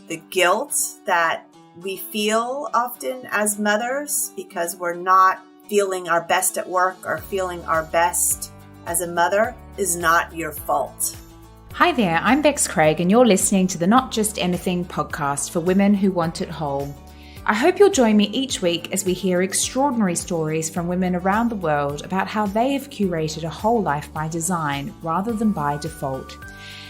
the guilt that we feel often as mothers because we're not feeling our best at work or feeling our best as a mother is not your fault. Hi there, I'm Bex Craig, and you're listening to the Not Just Anything podcast for women who want it whole. I hope you'll join me each week as we hear extraordinary stories from women around the world about how they have curated a whole life by design rather than by default.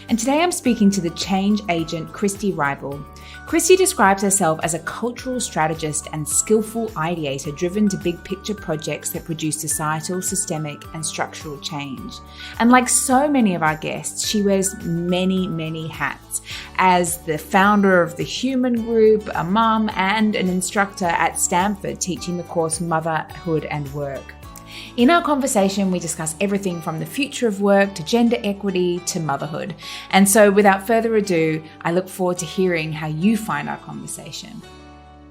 And today I'm speaking to the change agent, Kristi Rible. Kristi describes herself as a cultural strategist and skillful ideator driven to big picture projects that produce societal, systemic, and structural change. And like so many of our guests, she wears many, many hats as the founder of the Huuman Group, a mum, and an instructor at Stanford teaching the course Motherhood and Work. In our conversation, we discuss everything from the future of work to gender equity to motherhood. And so without further ado, I look forward to hearing how you find our conversation.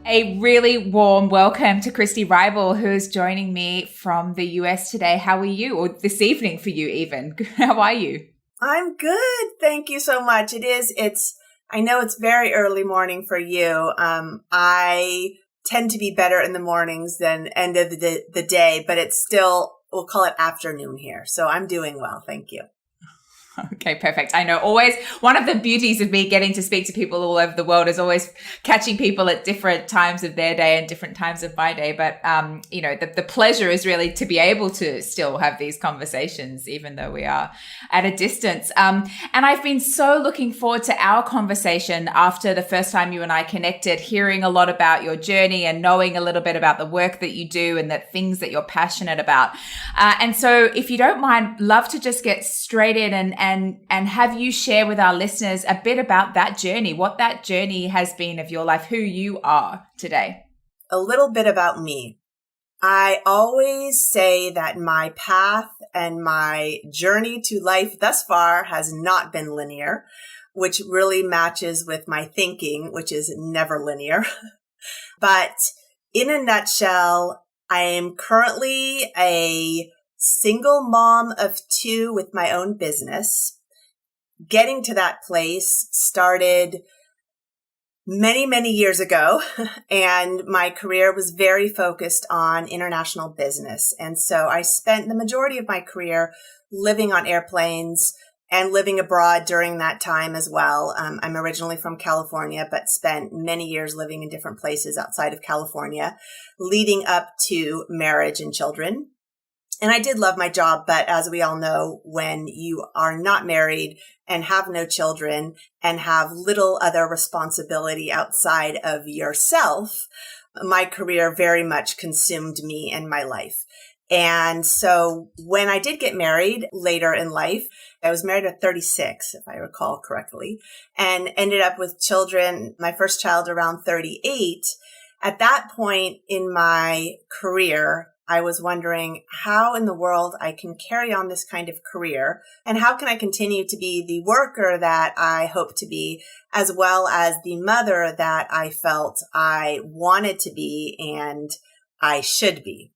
A really warm welcome to Kristi Rible, who is joining me from the US today. How are you? Or this evening for you even. How are you? I'm good. Thank you so much. I know it's very early morning for you. I tend to be better in the mornings than end of the day, but it's still, we'll call it afternoon here. So I'm doing well. Thank you. Okay, perfect. I know always one of the beauties of me getting to speak to people all over the world is always catching people at different times of their day and different times of my day. But, the pleasure is really to be able to still have these conversations, even though we are at a distance. And I've been so looking forward to our conversation after the first time you and I connected, hearing a lot about your journey and knowing a little bit about the work that you do and the things that you're passionate about. And so if you don't mind, love to just get straight in and have you share with our listeners a bit about that journey, what that journey has been of your life, who you are today. A little bit about me. I always say that my path and my journey to life thus far has not been linear, which really matches with my thinking, which is never linear. But in a nutshell, I am currently a single mom of two with my own business. Getting to that place started many, many years ago, and my career was very focused on international business. And so I spent the majority of my career living on airplanes and living abroad during that time as well. I'm originally from California, but spent many years living in different places outside of California, leading up to marriage and children. And I did love my job, but as we all know, when you are not married and have no children and have little other responsibility outside of yourself, my career very much consumed me and my life. And so when I did get married later in life, I was married at 36, if I recall correctly, and ended up with children, my first child around 38. At that point in my career, I was wondering how in the world I can carry on this kind of career and how can I continue to be the worker that I hope to be, as well as the mother that I felt I wanted to be and I should be.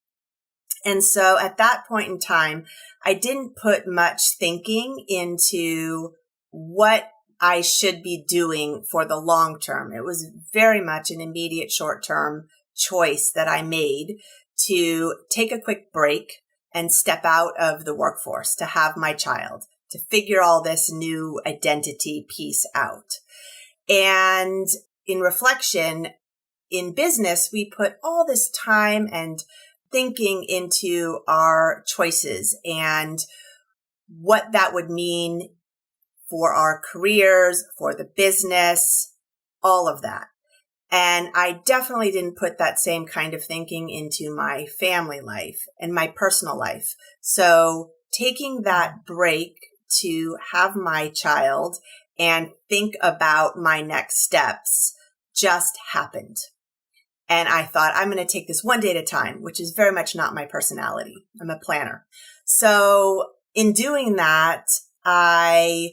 And so at that point in time, I didn't put much thinking into what I should be doing for the long term. It was very much an immediate short-term choice that I made to take a quick break and step out of the workforce to have my child, to figure all this new identity piece out. And in reflection, in business, we put all this time and thinking into our choices and what that would mean for our careers, for the business, all of that. And I definitely didn't put that same kind of thinking into my family life and my personal life. So taking that break to have my child and think about my next steps just happened. And I thought, I'm going to take this one day at a time, which is very much not my personality. I'm a planner. So in doing that, I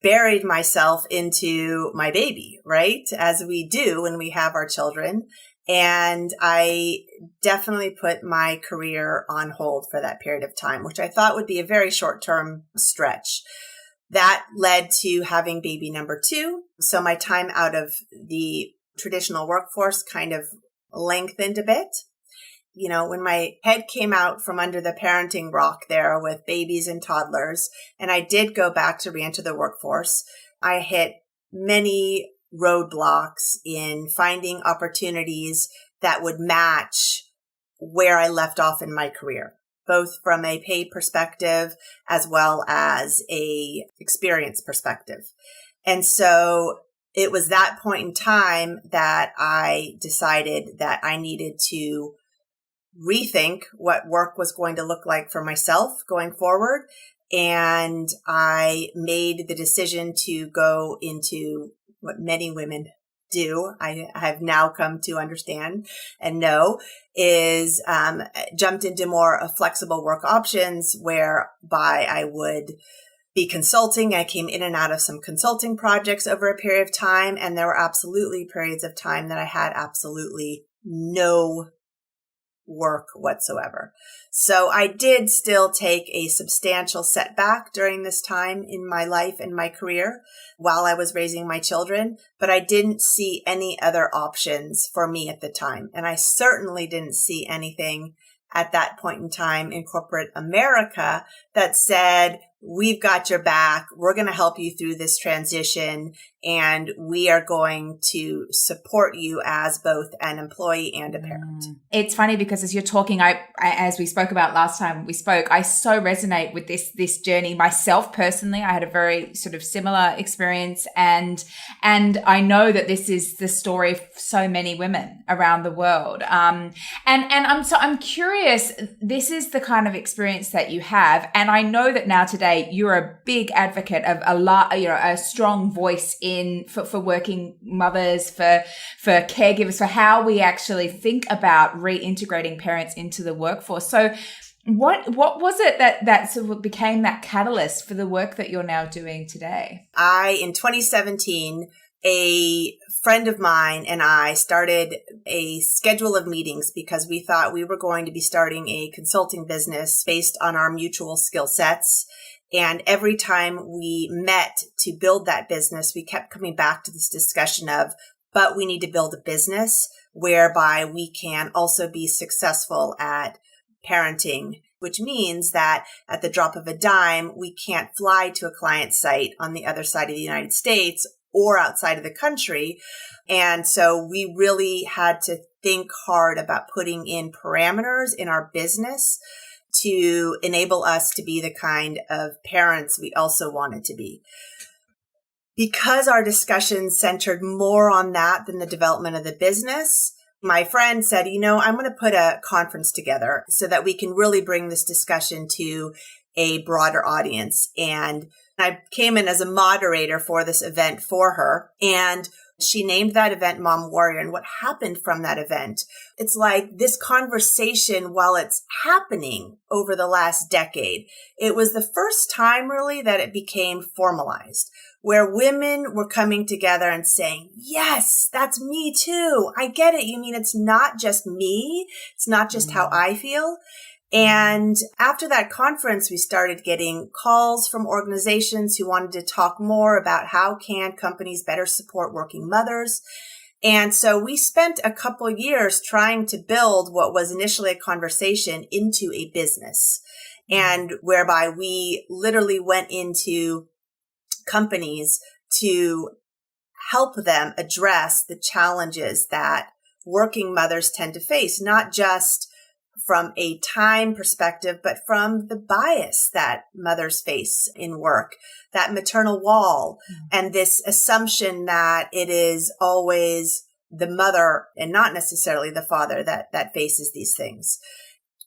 buried myself into my baby, right? As we do when we have our children. And I definitely put my career on hold for that period of time, which I thought would be a very short-term stretch. That led to having baby number 2. So my time out of the traditional workforce kind of lengthened a bit. You know, when my head came out from under the parenting rock there with babies and toddlers, and I did go back to re-enter the workforce, I hit many roadblocks in finding opportunities that would match where I left off in my career, both from a pay perspective as well as a experience perspective. And so it was that point in time that I decided that I needed to rethink what work was going to look like for myself going forward. And I made the decision to go into what many women do, I have now come to understand and know, is jumped into more flexible work options whereby I would be consulting. I came in and out of some consulting projects over a period of time, and there were absolutely periods of time that I had absolutely no work whatsoever. So I did still take a substantial setback during this time in my life and my career while I was raising my children, but I didn't see any other options for me at the time. And I certainly didn't see anything at that point in time in corporate America that said, we've got your back. We're going to help you through this transition, and we are going to support you as both an employee and a parent. It's funny because as you're talking, as we spoke about last time we spoke, I so resonate with this journey myself personally. I had a very sort of similar experience, and I know that this is the story of so many women around the world. And I'm curious. This is the kind of experience that you have, and I know that now today you're a big advocate of a strong voice for working mothers, for caregivers, for how we actually think about reintegrating parents into the workforce. So what was it that sort of became that catalyst for the work that you're now doing today? In 2017, a friend of mine and I started a schedule of meetings because we thought we were going to be starting a consulting business based on our mutual skill sets. And every time we met to build that business, we kept coming back to this discussion of, but we need to build a business whereby we can also be successful at parenting, which means that at the drop of a dime, we can't fly to a client site on the other side of the United States or outside of the country. And so we really had to think hard about putting in parameters in our business to enable us to be the kind of parents we also wanted to be. Because our discussions centered more on that than the development of the business, my friend said, I'm going to put a conference together so that we can really bring this discussion to a broader audience. And I came in as a moderator for this event for her, and she named that event Mom Warrior. And what happened from that event, it's like this conversation, while it's happening over the last decade, it was the first time really that it became formalized, where women were coming together and saying, yes, that's me too. I get it. You mean it's not just me. It's not just how I feel. And after that conference, we started getting calls from organizations who wanted to talk more about how can companies better support working mothers. And so we spent a couple years trying to build what was initially a conversation into a business, and whereby we literally went into companies to help them address the challenges that working mothers tend to face, not just from a time perspective, but from the bias that mothers face in work, that maternal wall, and this assumption that it is always the mother and not necessarily the father that faces these things.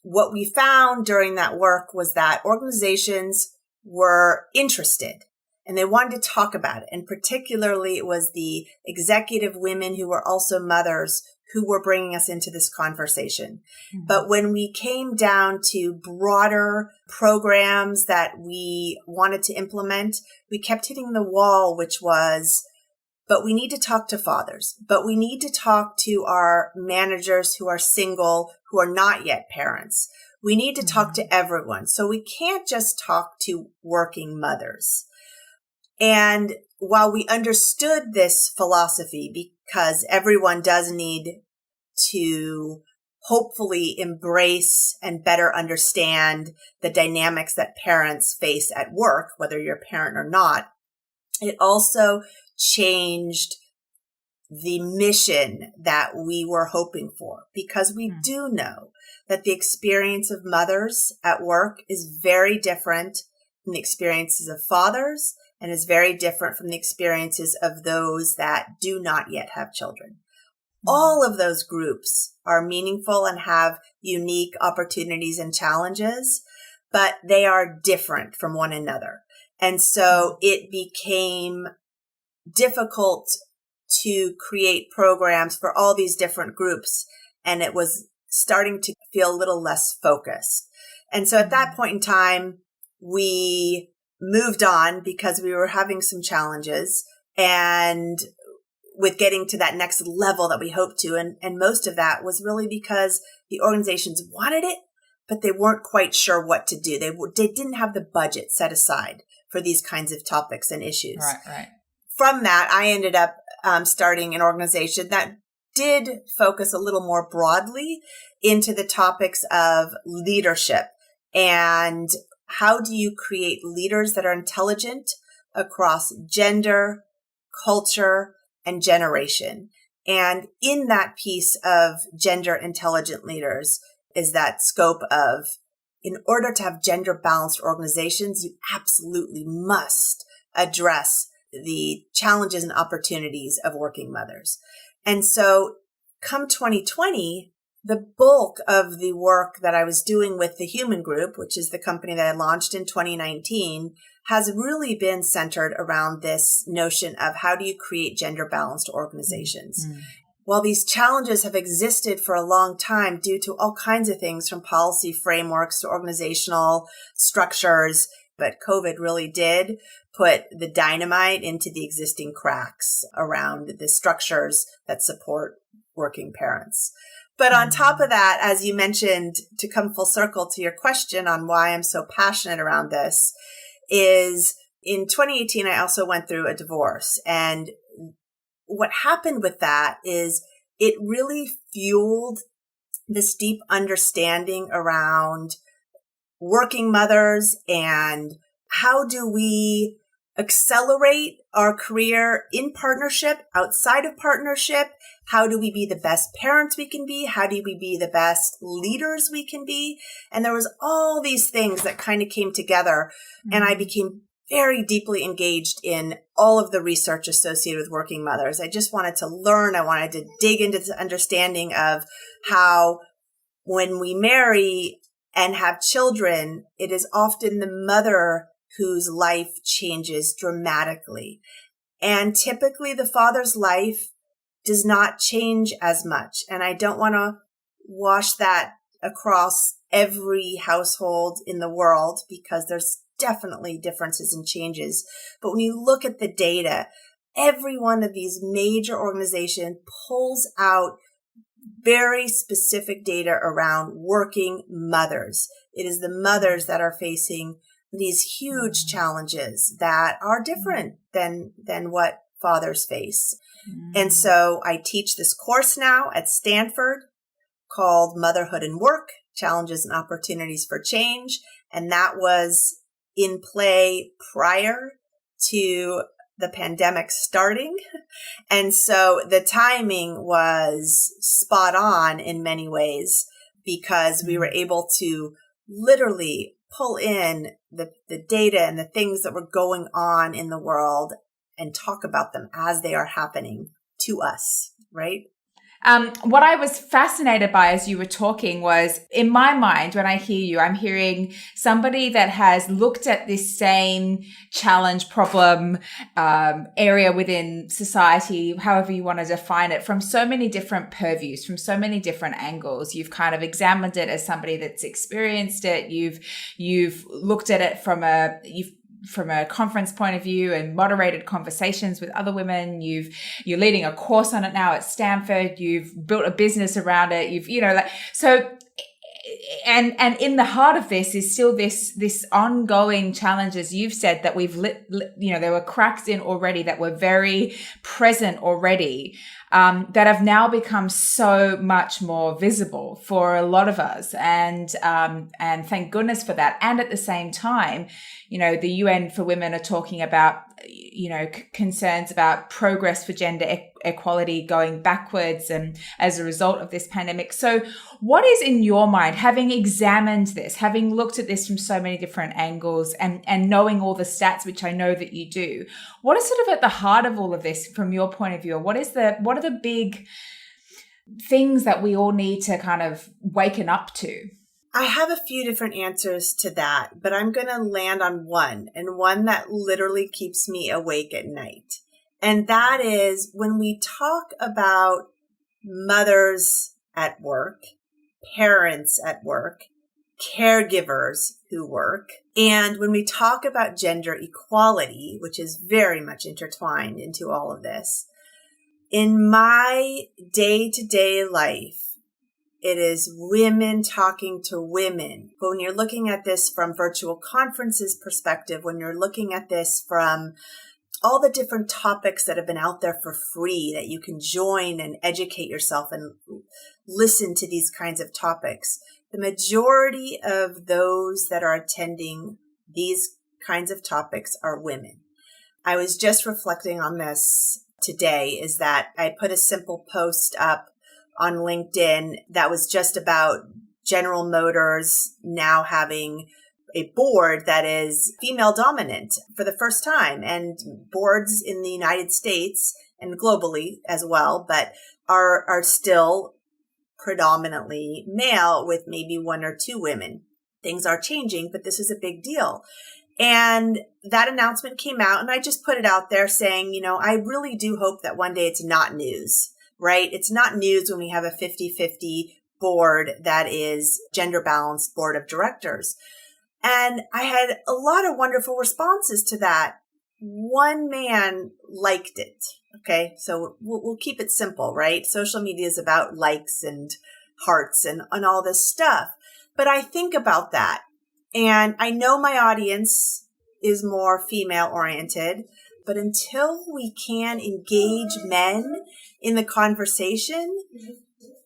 What we found during that work was that organizations were interested and they wanted to talk about it. And particularly it was the executive women who were also mothers who were bringing us into this conversation. But when we came down to broader programs that we wanted to implement, we kept hitting the wall, which was, but we need to talk to fathers, but we need to talk to our managers who are single, who are not yet parents. We need to talk to everyone. So we can't just talk to working mothers. And while we understood this philosophy, because everyone does need to hopefully embrace and better understand the dynamics that parents face at work, whether you're a parent or not, it also changed the mission that we were hoping for, because we do know that the experience of mothers at work is very different from the experiences of fathers, and is very different from the experiences of those that do not yet have children. All of those groups are meaningful and have unique opportunities and challenges, but they are different from one another. And so it became difficult to create programs for all these different groups, and it was starting to feel a little less focused. And so at that point in time, we moved on because we were having some challenges and with getting to that next level that we hoped to. And most of that was really because the organizations wanted it, but they weren't quite sure what to do. They didn't have the budget set aside for these kinds of topics and issues. Right. From that, I ended up starting an organization that did focus a little more broadly into the topics of leadership and how do you create leaders that are intelligent across gender, culture, and generation. And in that piece of gender intelligent leaders is that scope of, in order to have gender balanced organizations, you absolutely must address the challenges and opportunities of working mothers. And so come 2020, the bulk of the work that I was doing with the Huuman Group, which is the company that I launched in 2019, has really been centered around this notion of how do you create gender balanced organizations. While these challenges have existed for a long time due to all kinds of things from policy frameworks to organizational structures, but COVID really did put the dynamite into the existing cracks around the structures that support working parents. But on top of that, as you mentioned, to come full circle to your question on why I'm so passionate around this, is in 2018, I also went through a divorce. And what happened with that is it really fueled this deep understanding around working mothers and how do we accelerate our career in partnership, outside of partnership? How do we be the best parents we can be? How do we be the best leaders we can be? And there was all these things that kind of came together, and I became very deeply engaged in all of the research associated with working mothers. I just wanted to learn. I wanted to dig into the understanding of how when we marry and have children, it is often the mother whose life changes dramatically. And typically the father's life does not change as much. And I don't want to wash that across every household in the world because there's definitely differences and changes. But when you look at the data, every one of these major organizations pulls out very specific data around working mothers. It is the mothers that are facing these huge challenges that are different than what fathers face. And so I teach this course now at Stanford called Motherhood and Work, Challenges and Opportunities for Change. And that was in play prior to the pandemic starting. And so the timing was spot on in many ways because we were able to literally pull in the data and the things that were going on in the world and talk about them as they are happening to us, right? What I was fascinated by as you were talking was, in my mind, when I hear you, I'm hearing somebody that has looked at this same challenge, problem, area within society, however you want to define it, from so many different purviews, from so many different angles. You've kind of examined it as somebody that's experienced it. You've looked at it from a conference point of view and moderated conversations with other women. You're leading a course on it now at Stanford. You've built a business around it. So and in the heart of this is still this ongoing challenge, as you've said, that we've there were cracks in already that were very present already, that have now become so much more visible for a lot of us, and thank goodness for that. And at the same time, the UN for Women are talking about concerns about progress for gender equality going backwards, and as a result of this pandemic. So what is in your mind, having examined this, having looked at this from so many different angles, and knowing all the stats, which I know that you do, what is sort of at the heart of all of this from your point of view? What are the big things that we all need to kind of waken up to? I have a few different answers to that, but I'm going to land on one, and one that literally keeps me awake at night. And that is when we talk about mothers at work, parents at work, caregivers who work, and when we talk about gender equality, which is very much intertwined into all of this, in my day-to-day life, it is women talking to women. But when you're looking at this from virtual conferences perspective, when you're looking at this from all the different topics that have been out there for free that you can join and educate yourself and listen to these kinds of topics, the majority of those that are attending these kinds of topics are women. I was just reflecting on this today, is that I put a simple post up on LinkedIn that was just about General Motors now having a board that is female dominant for the first time, and boards in the United States and globally as well, but are still predominantly male with maybe one or two women. Things are changing, but this is a big deal. And that announcement came out, and I just put it out there saying, I really do hope that one day it's not news. Right? It's not news when we have a 50-50 board that is gender balanced board of directors. And I had a lot of wonderful responses to that. One man liked it. Okay. So we'll keep it simple, right? Social media is about likes and hearts and all this stuff. But I think about that, and I know my audience is more female oriented, but until we can engage men in the conversation,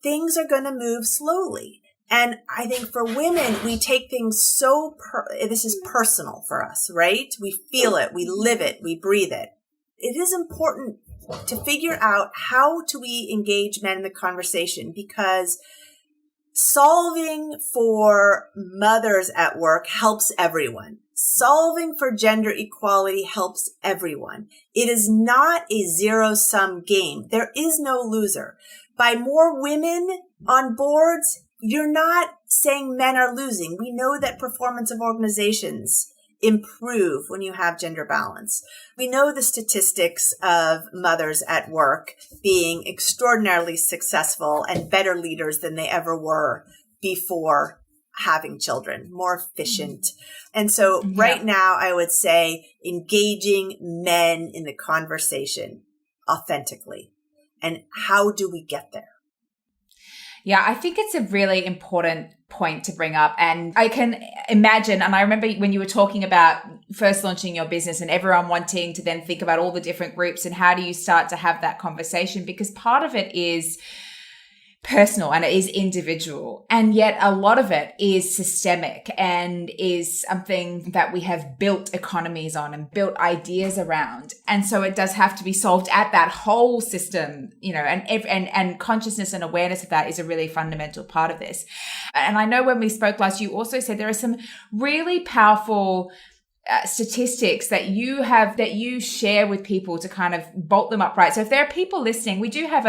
things are going to move slowly. And I think for women, we take things this is personal for us, right? We feel it, we live it, we breathe it. It is important to figure out how do we engage men in the conversation, because solving for mothers at work helps everyone. Solving for gender equality helps everyone. It is not a zero-sum game. There is no loser. By more women on boards, you're not saying men are losing. We know that performance of organizations improve when you have gender balance. We know the statistics of mothers at work being extraordinarily successful and better leaders than they ever were before having children, more efficient. And so right now, I would say engaging men in the conversation authentically. And how do we get there? Yeah, I think it's a really important point to bring up. And I can imagine, and I remember when you were talking about first launching your business and everyone wanting to then think about all the different groups and how do you start to have that conversation, because part of it is personal and it is individual, and yet a lot of it is systemic and is something that we have built economies on and built ideas around. And so it does have to be solved at that whole system, and consciousness and awareness of that is a really fundamental part of this. And I know when we spoke last, you also said there are some really powerful statistics that you share with people to kind of bolt them upright. So if there are people listening, we do have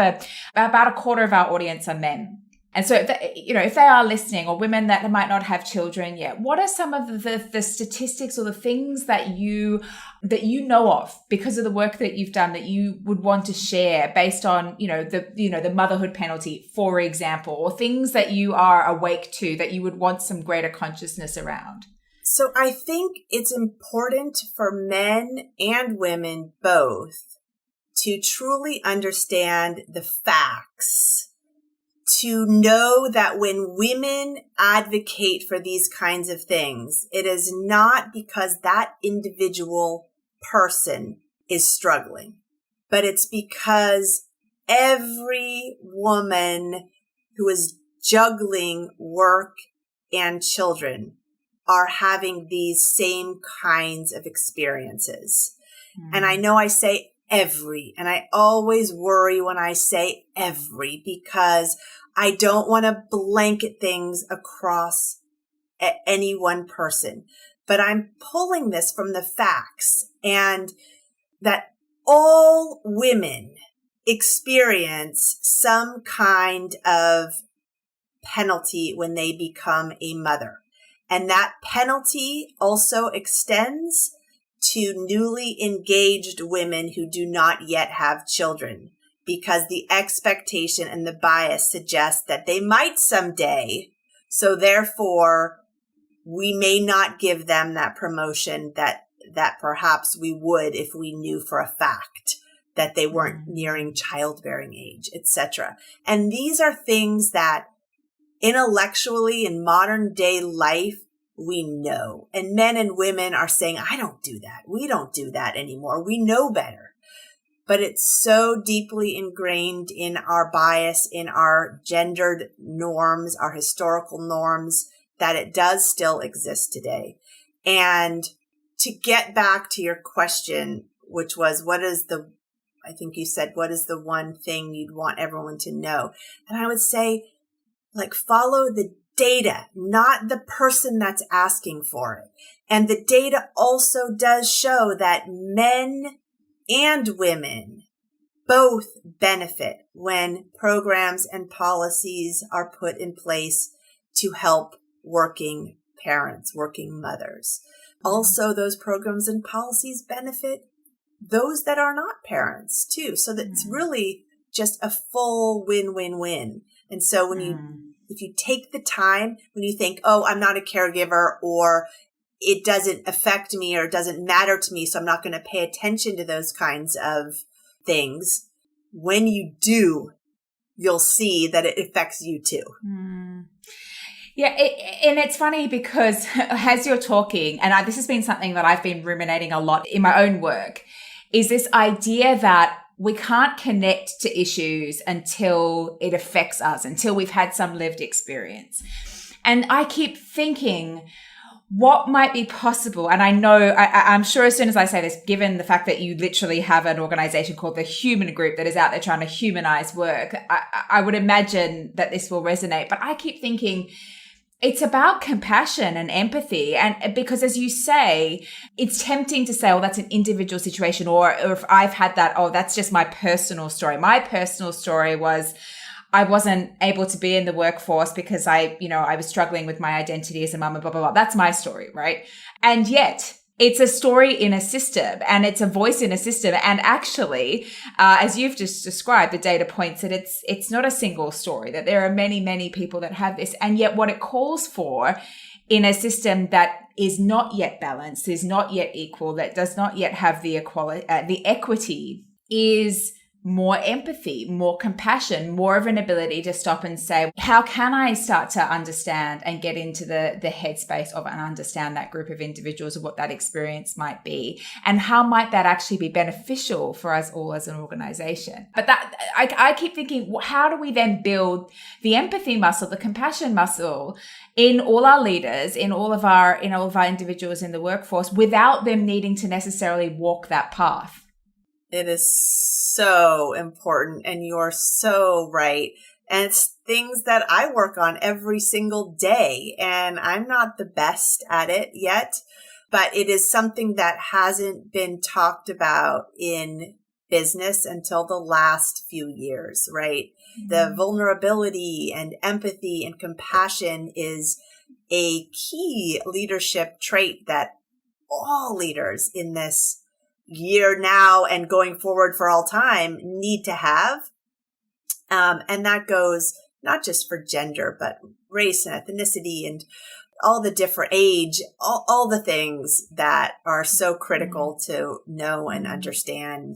about a quarter of our audience are men. And so, if they are listening, or women that might not have children yet, what are some of the statistics or the things that you know of because of the work that you've done that you would want to share based on, the motherhood penalty, for example, or things that you are awake to that you would want some greater consciousness around? So I think it's important for men and women both to truly understand the facts to know that when women advocate for these kinds of things, it is not because that individual person is struggling, but it's because every woman who is juggling work and children are having these same kinds of experiences. And I know I say every, and I always worry when I say every, because I don't want to blanket things across any one person. But I'm pulling this from the facts, and that all women experience some kind of penalty when they become a mother. And that penalty also extends to newly engaged women who do not yet have children, because the expectation and the bias suggests that they might someday. So therefore, we may not give them that promotion that perhaps we would if we knew for a fact that they weren't nearing childbearing age, etc. And these are things that intellectually in modern day life, we know. And men and women are saying, I don't do that. We don't do that anymore. We know better. But it's so deeply ingrained in our bias, in our gendered norms, our historical norms, that it does still exist today. And to get back to your question, which was, I think you said, what is the one thing you'd want everyone to know? And I would say, follow the data, not the person that's asking for it. And the data also does show that men and women both benefit when programs and policies are put in place to help working parents, working mothers. Also, those programs and policies benefit those that are not parents too. So that it's really just a full win-win-win. And so if you take the time, when you think, oh, I'm not a caregiver, or it doesn't affect me, or it doesn't matter to me, so I'm not going to pay attention to those kinds of things. When you do, you'll see that it affects you too. Yeah, and it's funny because as you're talking, and this has been something that I've been ruminating a lot in my own work, is this idea that we can't connect to issues until it affects us, until we've had some lived experience. And I keep thinking, what might be possible? And I know, I'm sure as soon as I say this, given the fact that you literally have an organization called the Huuman Group that is out there trying to humanize work, I would imagine that this will resonate. But I keep thinking, it's about compassion and empathy. And because as you say, it's tempting to say, oh, that's an individual situation. Or if I've had that, oh, that's just my personal story. My personal story was I wasn't able to be in the workforce because I was struggling with my identity as a mum and blah, blah, blah. That's my story, right? And yet it's a story in a system, and it's a voice in a system. And actually, as you've just described, the data points that it's not a single story, that there are many, many people that have this. And yet what it calls for in a system that is not yet balanced, is not yet equal, that does not yet have the equity, is more empathy, more compassion, more of an ability to stop and say, how can I start to understand and get into the headspace of and understand that group of individuals, of what that experience might be, and how might that actually be beneficial for us all as an organization? But that I keep thinking, how do we then build the empathy muscle, the compassion muscle in all our leaders, in all of our individuals in the workforce, without them needing to necessarily walk that path? It is so important, and you're so right. And it's things that I work on every single day, and I'm not the best at it yet, but it is something that hasn't been talked about in business until the last few years, right? Mm-hmm. The vulnerability and empathy and compassion is a key leadership trait that all leaders in this year now and going forward for all time need to have. And that goes not just for gender, but race and ethnicity and all the different age, all the things that are so critical to know and understand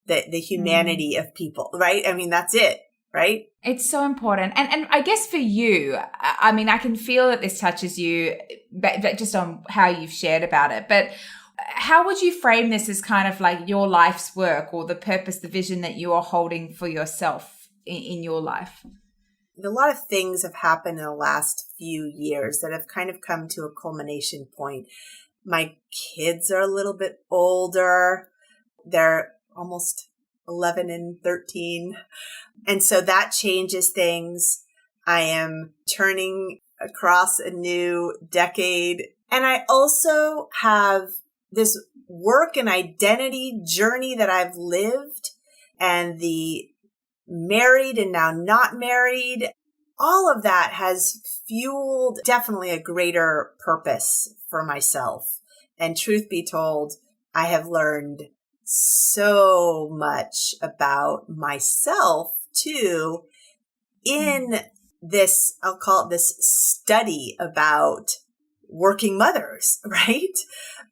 the humanity of people, right? I mean, that's it. right? It's so important. And I guess for you, I mean, I can feel that this touches you, but just on how you've shared about it. But how would you frame this as kind of like your life's work, or the purpose, the vision that you are holding for yourself in your life? A lot of things have happened in the last few years that have kind of come to a culmination point. My kids are a little bit older. They're almost 11 and 13. And so that changes things. I am turning across a new decade. And I also have this work and identity journey that I've lived, and the married and now not married. All of that has fueled definitely a greater purpose for myself. And truth be told, I have learned so much about myself too in this, I'll call it this study about working mothers, right?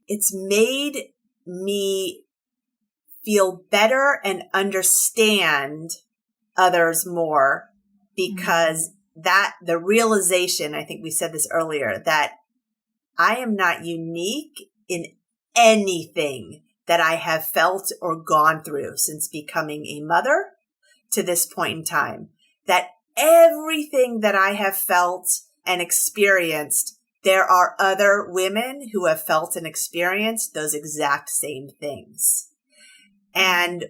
It's made me feel better and understand others more, because that the realization, I think we said this earlier, that I am not unique in anything that I have felt or gone through since becoming a mother to this point in time, that everything that I have felt and experienced, there are other women who have felt and experienced those exact same things. And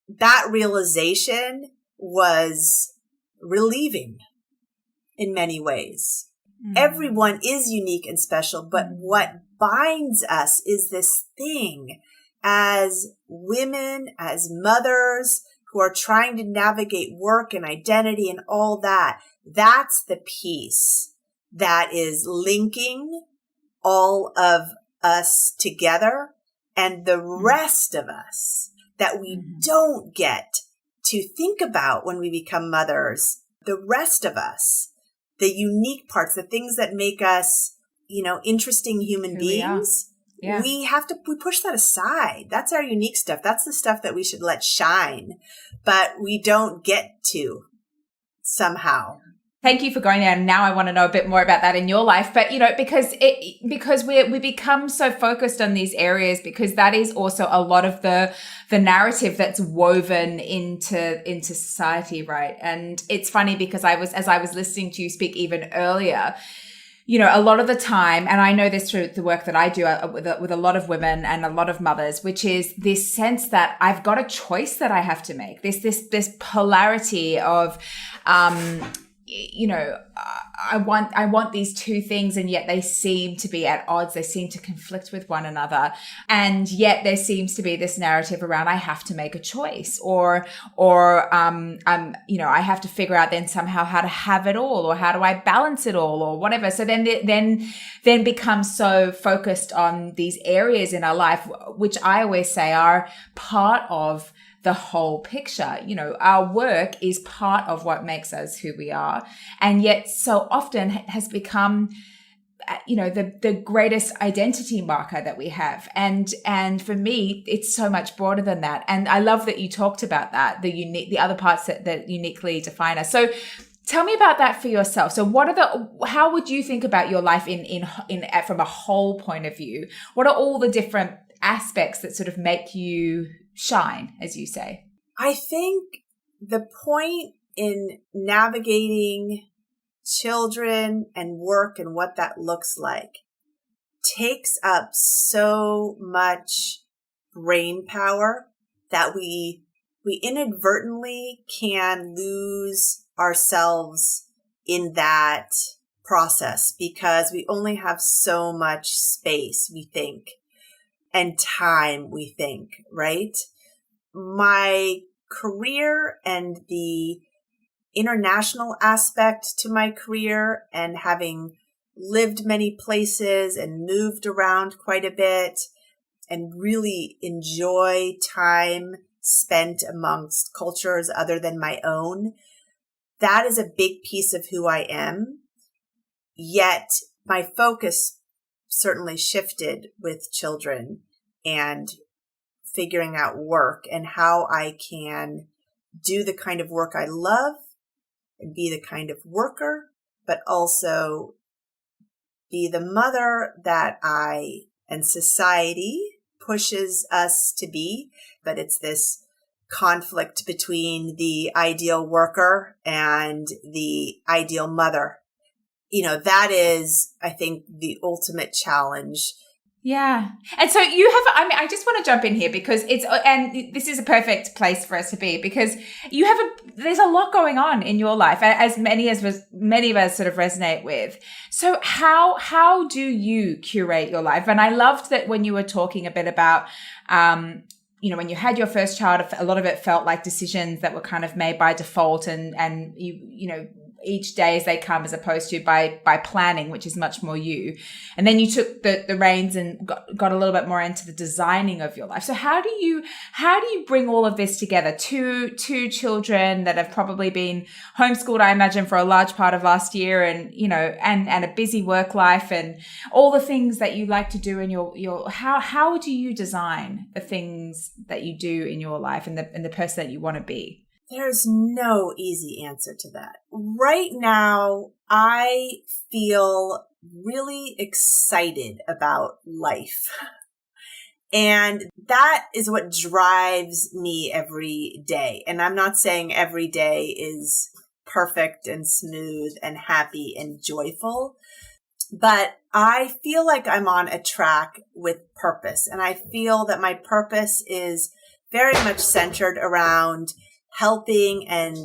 that realization was relieving in many ways. Everyone is unique and special, but what binds us is this thing as women, as mothers who are trying to navigate work and identity and all that. That's the piece that is linking all of us together, and the rest of us that we don't get to think about when we become mothers, the rest of us, the unique parts, the things that make us, interesting human beings, we push that aside. That's our unique stuff. That's the stuff that we should let shine, but we don't get to somehow. Thank you for going there. And now I want to know a bit more about that in your life. But, because we become so focused on these areas, because that is also a lot of the narrative that's woven into society, right? And it's funny because as I was listening to you speak even earlier, a lot of the time, and I know this through the work that I do with a lot of women and a lot of mothers, which is this sense that I've got a choice that I have to make. This polarity of, I want these two things, and yet they seem to be at odds. They seem to conflict with one another. And yet there seems to be this narrative around, I have to make a choice, or I have to figure out then somehow how to have it all, or how do I balance it all, or whatever. So then become so focused on these areas in our life, which I always say are part of the whole picture. Our work is part of what makes us who we are. And yet so often has become, the greatest identity marker that we have. And for me, it's so much broader than that. And I love that you talked about that, the other parts that uniquely define us. So tell me about that for yourself. So how would you think about your life in from a whole point of view? What are all the different aspects that sort of make you shine, as you say? I think the point in navigating children and work and what that looks like takes up so much brain power that we inadvertently can lose ourselves in that process, because we only have so much space, we think, and time, we think, right? My career and the international aspect to my career, and having lived many places and moved around quite a bit and really enjoy time spent amongst cultures other than my own, that is a big piece of who I am. Yet my focus certainly shifted with children and figuring out work and how I can do the kind of work I love and be the kind of worker, but also be the mother that I and society pushes us to be. But it's this conflict between the ideal worker and the ideal mother. That is, I think, the ultimate challenge. Yeah. And so I just want to jump in here because and this is a perfect place for us to be, because there's a lot going on in your life, as many of us sort of resonate with. So how do you curate your life? And I loved that when you were talking a bit about, when you had your first child, a lot of it felt like decisions that were kind of made by default and each day as they come, as opposed to by planning, which is much more you. And then you took the reins and got a little bit more into the designing of your life. So how do you bring all of this together? Two children that have probably been homeschooled, I imagine, for a large part of last year, and and a busy work life and all the things that you like to do in your how do you design the things that you do in your life and the person that you want to be? There's no easy answer to that. Right now, I feel really excited about life. And that is what drives me every day. And I'm not saying every day is perfect and smooth and happy and joyful, but I feel like I'm on a track with purpose. And I feel that my purpose is very much centered around helping and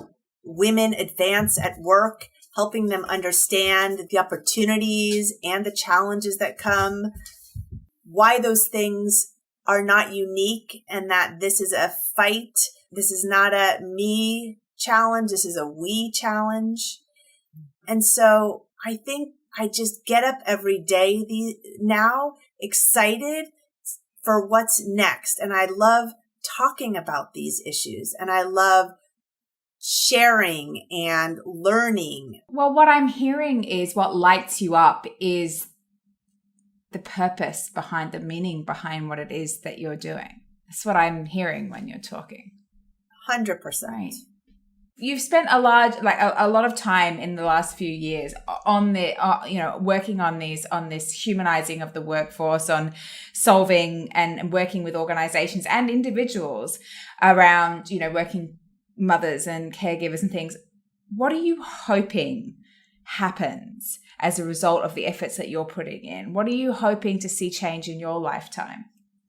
women advance at work, helping them understand the opportunities and the challenges that come, why those things are not unique, and that this is a fight. This is not a me challenge. This is a we challenge. And so I think I just get up every day now excited for what's next. And I love talking about these issues, and I love sharing and learning. Well, what I'm hearing is what lights you up is the purpose behind, the meaning behind what it is that you're doing. That's what I'm hearing when you're talking. 100%. Right. You've spent a lot of time in the last few years on working on this humanizing of the workforce, on solving and working with organizations and individuals around, working mothers and caregivers and things. What are you hoping happens as a result of the efforts that you're putting in? What are you hoping to see change in your lifetime?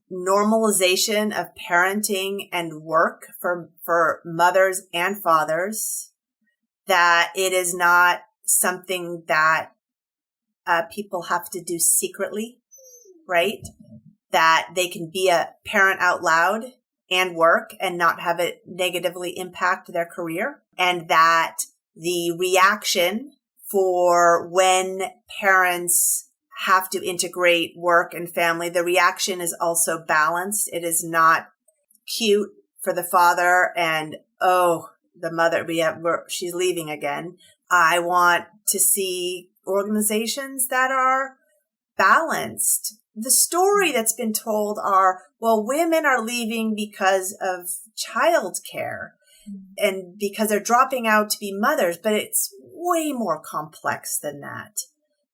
Normalization of parenting and work for mothers and fathers, that it is not something that people have to do secretly, right? That they can be a parent out loud and work and not have it negatively impact their career. And that the reaction for when parents have to integrate work and family, the reaction is also balanced. It is not cute for the father and, oh, the mother, she's leaving again. I want to see organizations that are balanced. The story that's been told are, well, women are leaving because of childcare and because they're dropping out to be mothers, but it's way more complex than that.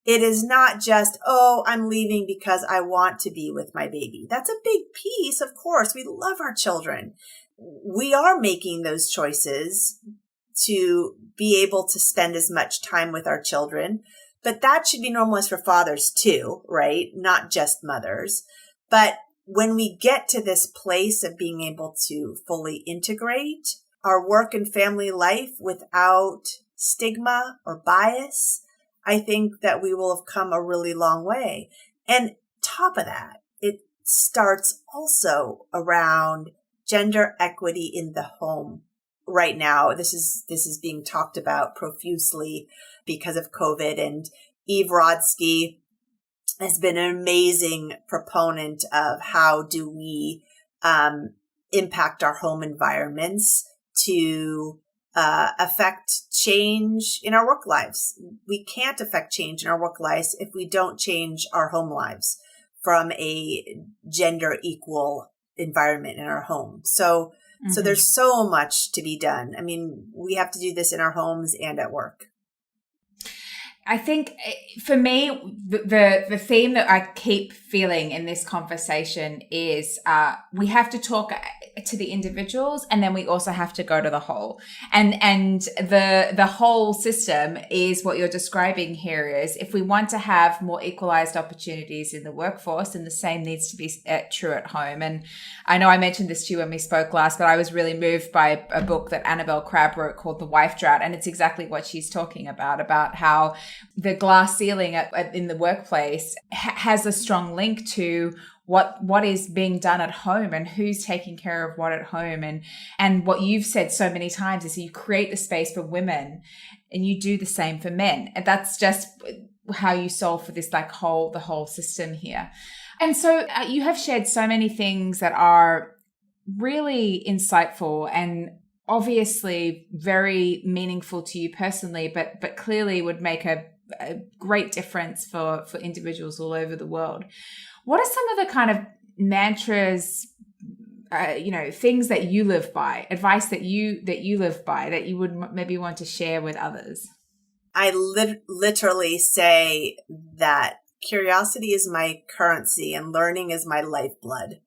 It is not just, oh, I'm leaving because I want to be with my baby. That's a big piece, of course. We love our children. We are making those choices to be able to spend as much time with our children. But that should be normalized for fathers too, right? Not just mothers. But when we get to this place of being able to fully integrate our work and family life without stigma or bias, I think that we will have come a really long way. And top of that, it starts also around gender equity in the home. Right now, this is being talked about profusely because of COVID, and Eve Rodsky has been an amazing proponent of how do we impact our home environments to affect change in our work lives. We can't affect change in our work lives if we don't change our home lives from a gender equal environment in our home. So So there's so much to be done. I mean, we have to do this in our homes and at work. I think for me, the theme that I keep feeling in this conversation is we have to talk to the individuals, and then we also have to go to the whole. And the whole system is what you're describing here is if we want to have more equalized opportunities in the workforce, and the same needs to be true at home. And I know I mentioned this to you when we spoke last, but I was really moved by a book that Annabelle Crabb wrote called The Wife Drought. And it's exactly what she's talking about how the glass ceiling in the workplace has a strong link to what is being done at home and who's taking care of what at home. And what you've said so many times is you create the space for women and you do the same for men. And that's just how you solve for this the whole system here. And so you have shared so many things that are really insightful and obviously very meaningful to you personally, but clearly would make a great difference for individuals all over the world. What are some of the kind of mantras, things that you live by, advice that you live by that you would maybe want to share with others? I literally say that curiosity is my currency and learning is my lifeblood.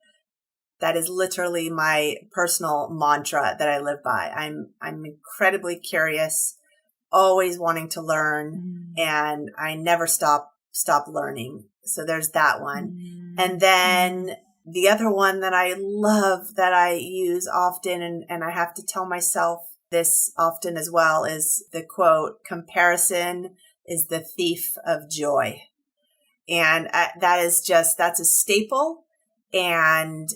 That is literally my personal mantra that I live by. I'm incredibly curious, always wanting to learn, and I never stop learning. So there's that one. And then the other one that I love that I use often, and I have to tell myself this often as well, is the quote, "Comparison is the thief of joy." And that's a staple. And,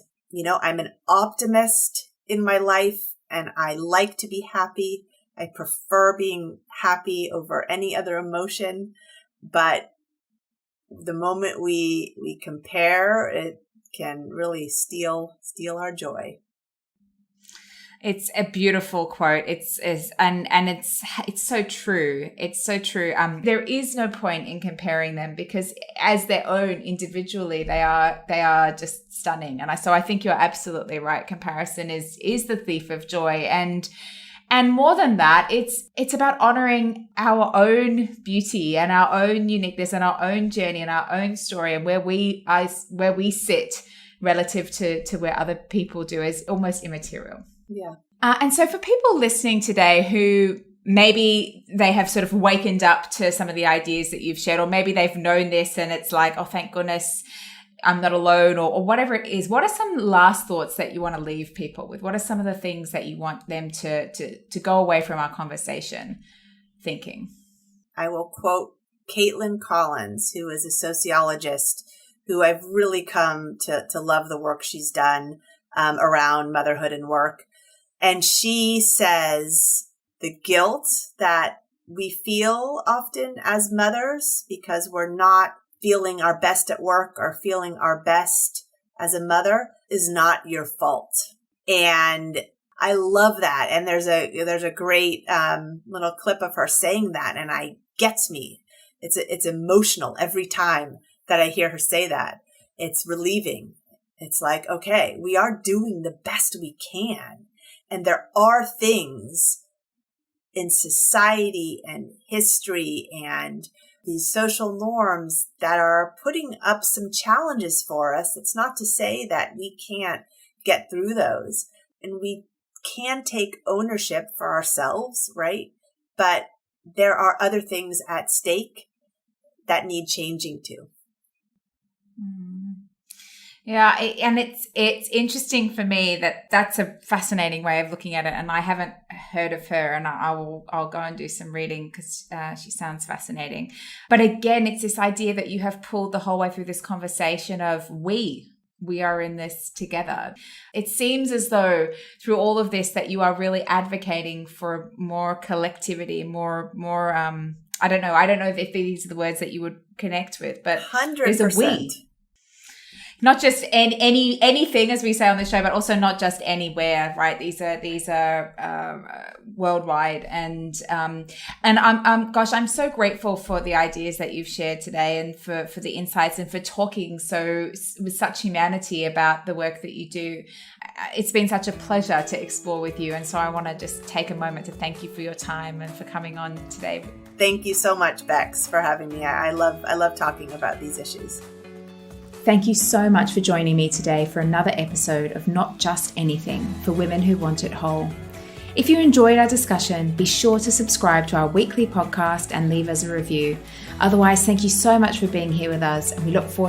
I'm an optimist in my life and I like to be happy. I prefer being happy over any other emotion, but the moment we compare, it can really steal our joy. It's a beautiful quote. It's so true. It's so true. There is no point in comparing them because as their own individually, they are just stunning. And so I think you're absolutely right. Comparison is the thief of joy. And more than that, it's about honoring our own beauty and our own uniqueness and our own journey and our own story and where we sit relative to where other people do is almost immaterial. Yeah. And so for people listening today who maybe they have sort of wakened up to some of the ideas that you've shared, or maybe they've known this and it's like, oh, thank goodness I'm not alone, or whatever it is, what are some last thoughts that you want to leave people with? What are some of the things that you want them to go away from our conversation thinking? I will quote Caitlin Collins, who is a sociologist who I've really come to love the work she's done around motherhood and work. And she says the guilt that we feel often as mothers because we're not feeling our best at work or feeling our best as a mother is not your fault. And I love that. And there's a great little clip of her saying that, and it gets me. It's emotional every time that I hear her say that. It's relieving. It's like, okay, we are doing the best we can. And there are things in society and history and these social norms that are putting up some challenges for us. It's not to say that we can't get through those and we can take ownership for ourselves, right? But there are other things at stake that need changing too. Yeah, and it's interesting for me that's a fascinating way of looking at it, and I haven't heard of her, and I'll go and do some reading because she sounds fascinating. But again, it's this idea that you have pulled the whole way through this conversation of we are in this together. It seems as though through all of this that you are really advocating for more collectivity, more. I don't know if these are the words that you would connect with, but 100%. There's a we. not just anything, as we say on the show, but also not just anywhere, right? These are worldwide, and I'm so grateful for the ideas that you've shared today, and for the insights, and for talking with such humanity about the work that you do. It's been such a pleasure to explore with you, and so I want to just take a moment to thank you for your time and for coming on today. Thank you so much, Bex, for having me. I love talking about these issues. Thank you so much for joining me today for another episode of Not Just Anything for Women Who Want It Whole. If you enjoyed our discussion, be sure to subscribe to our weekly podcast and leave us a review. Otherwise, thank you so much for being here with us, and we look forward to